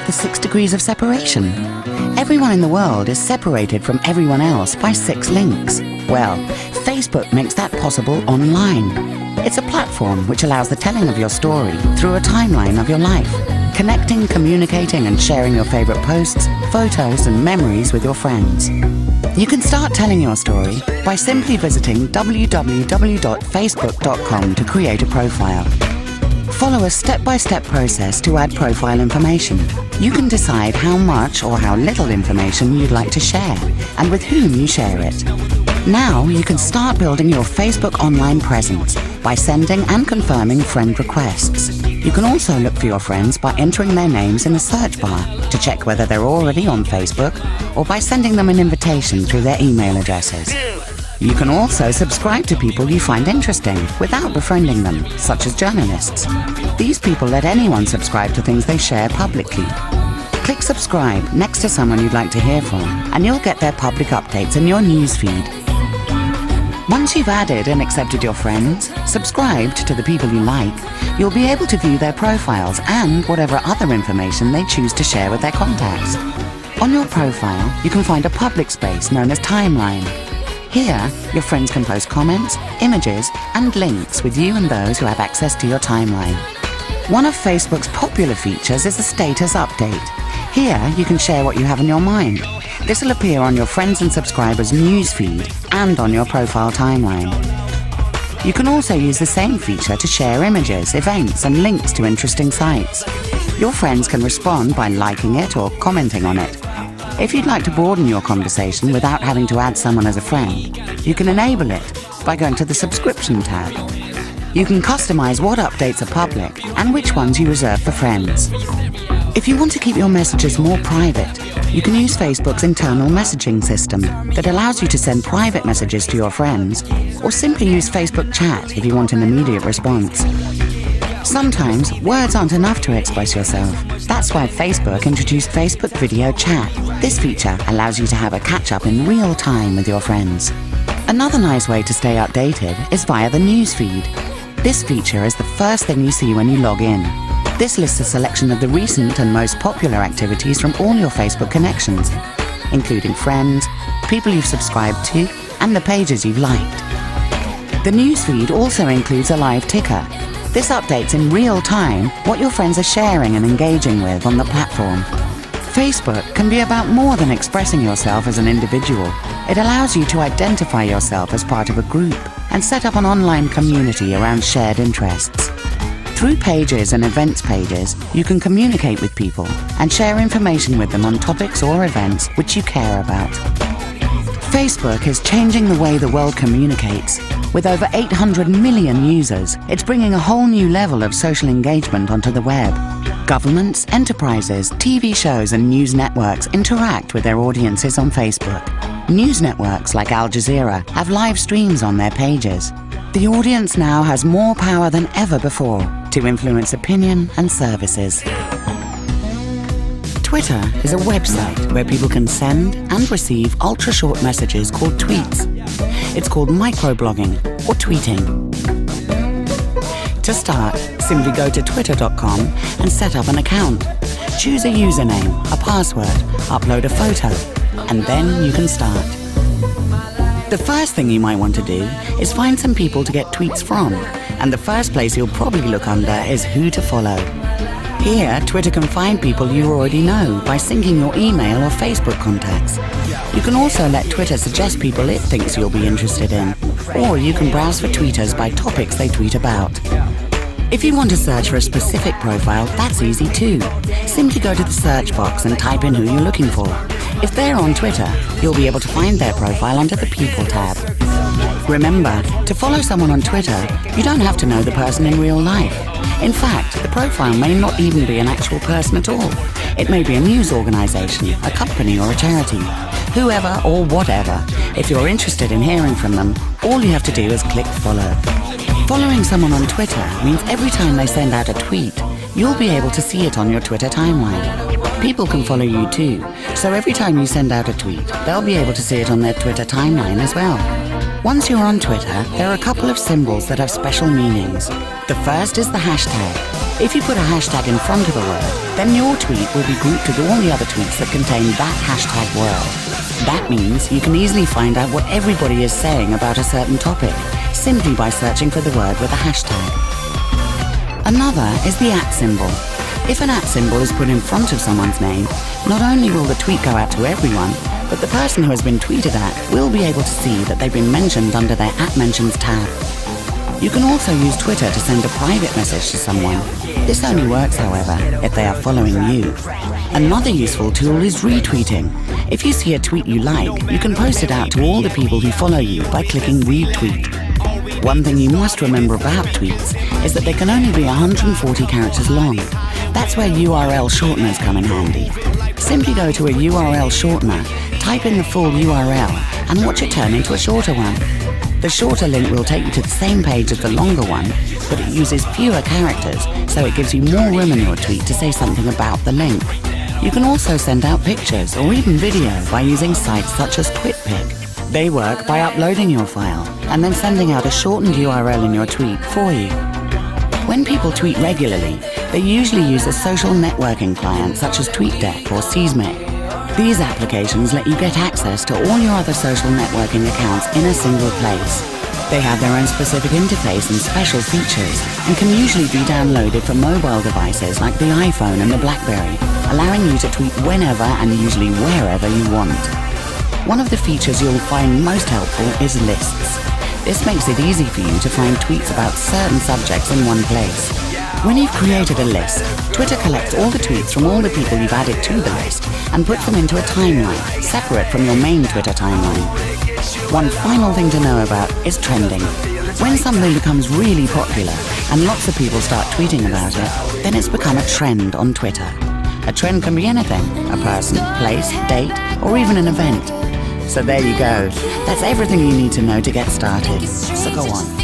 of the 6 degrees of separation. Everyone in the world is separated from everyone else by 6 links. Well, Facebook makes that possible online. It's a platform which allows the telling of your story through a timeline of your life, connecting, communicating and sharing your favorite posts, photos and memories with your friends. You can start telling your story by simply visiting www.facebook.com to create a profile. Follow a step-by-step process to add profile information. You can decide how much or how little information you'd like to share and with whom you share it. Now you can start building your Facebook online presence by sending and confirming friend requests. You can also look for your friends by entering their names in the search bar to check whether they're already on Facebook or by sending them an invitation through their email addresses. You can also subscribe to people you find interesting without befriending them, such as journalists. These people let anyone subscribe to things they share publicly. Click subscribe next to someone you'd like to hear from, and you'll get their public updates in your newsfeed. Once you've added and accepted your friends, subscribed to the people you like, you'll be able to view their profiles and whatever other information they choose to share with their contacts. On your profile, you can find a public space known as Timeline. Here, your friends can post comments, images, and links with you and those who have access to your timeline. One of Facebook's popular features is a status update. Here, you can share what you have in your mind. This will appear on your friends and subscribers' newsfeed and on your profile timeline. You can also use the same feature to share images, events, and links to interesting sites. Your friends can respond by liking it or commenting on it. If you'd like to broaden your conversation without having to add someone as a friend, you can enable it by going to the subscription tab. You can customize what updates are public and which ones you reserve for friends. If you want to keep your messages more private, you can use Facebook's internal messaging system that allows you to send private messages to your friends, or simply use Facebook Chat if you want an immediate response. Sometimes words aren't enough to express yourself. That's why Facebook introduced Facebook Video Chat. This feature allows you to have a catch-up in real time with your friends. Another nice way to stay updated is via the newsfeed. This feature is the first thing you see when you log in. This lists a selection of the recent and most popular activities from all your Facebook connections, including friends, people you've subscribed to, and the pages you've liked. The newsfeed also includes a live ticker. This updates in real time what your friends are sharing and engaging with on the platform. Facebook can be about more than expressing yourself as an individual. It allows you to identify yourself as part of a group and set up an online community around shared interests. Through pages and events pages, you can communicate with people and share information with them on topics or events which you care about. Facebook is changing the way the world communicates. With over 800 million users, it's bringing a whole new level of social engagement onto the web. Governments, enterprises, TV shows and news networks interact with their audiences on Facebook. News networks like Al Jazeera have live streams on their pages. The audience now has more power than ever before to influence opinion and services. Twitter is a website where people can send and receive ultra-short messages called tweets. It's called microblogging or tweeting. To start, simply go to twitter.com and set up an account. Choose a username, a password, upload a photo, and then you can start. The first thing you might want to do is find some people to get tweets from, and the first place you'll probably look under is who to follow. Here, Twitter can find people you already know by syncing your email or Facebook contacts. You can also let Twitter suggest people it thinks you'll be interested in, or you can browse for tweeters by topics they tweet about. If you want to search for a specific profile, that's easy too. Simply go to the search box and type in who you're looking for. If they're on Twitter, you'll be able to find their profile under the People tab. Remember, to follow someone on Twitter, you don't have to know the person in real life. In fact, the profile may not even be an actual person at all. It may be a news organization, a company or a charity. Whoever or whatever, if you're interested in hearing from them, all you have to do is click follow. Following someone on Twitter means every time they send out a tweet, you'll be able to see it on your Twitter timeline. People can follow you too, so every time you send out a tweet, they'll be able to see it on their Twitter timeline as well. Once you're on Twitter, there are a couple of symbols that have special meanings. The first is the hashtag. If you put a hashtag in front of a word, then your tweet will be grouped with all the other tweets that contain that hashtag word. That means you can easily find out what everybody is saying about a certain topic, simply by searching for the word with a hashtag. Another is the @ symbol. If an @ symbol is put in front of someone's name, not only will the tweet go out to everyone, but the person who has been tweeted at will be able to see that they've been mentioned under their @mentions tab. You can also use Twitter to send a private message to someone. This only works, however, if they are following you. Another useful tool is retweeting. If you see a tweet you like, you can post it out to all the people who follow you by clicking retweet. One thing you must remember about tweets is that they can only be 140 characters long. That's where URL shorteners come in handy. Simply go to a URL shortener, type in the full URL, and watch it turn into a shorter one. The shorter link will take you to the same page as the longer one, but it uses fewer characters, so it gives you more room in your tweet to say something about the link. You can also send out pictures or even video by using sites such as TwitPic. They work by uploading your file and then sending out a shortened URL in your tweet for you. When people tweet regularly, they usually use a social networking client such as TweetDeck or Seesmic. These applications let you get access to all your other social networking accounts in a single place. They have their own specific interface and special features and can usually be downloaded from mobile devices like the iPhone and the BlackBerry, allowing you to tweet whenever and usually wherever you want. One of the features you'll find most helpful is lists. This makes it easy for you to find tweets about certain subjects in one place. When you've created a list, Twitter collects all the tweets from all the people you've added to the list and puts them into a timeline, separate from your main Twitter timeline. One final thing to know about is trending. When something becomes really popular and lots of people start tweeting about it, then it's become a trend on Twitter. A trend can be anything: a person, place, date, or even an event. So there you go. That's everything you need to know to get started. So go on.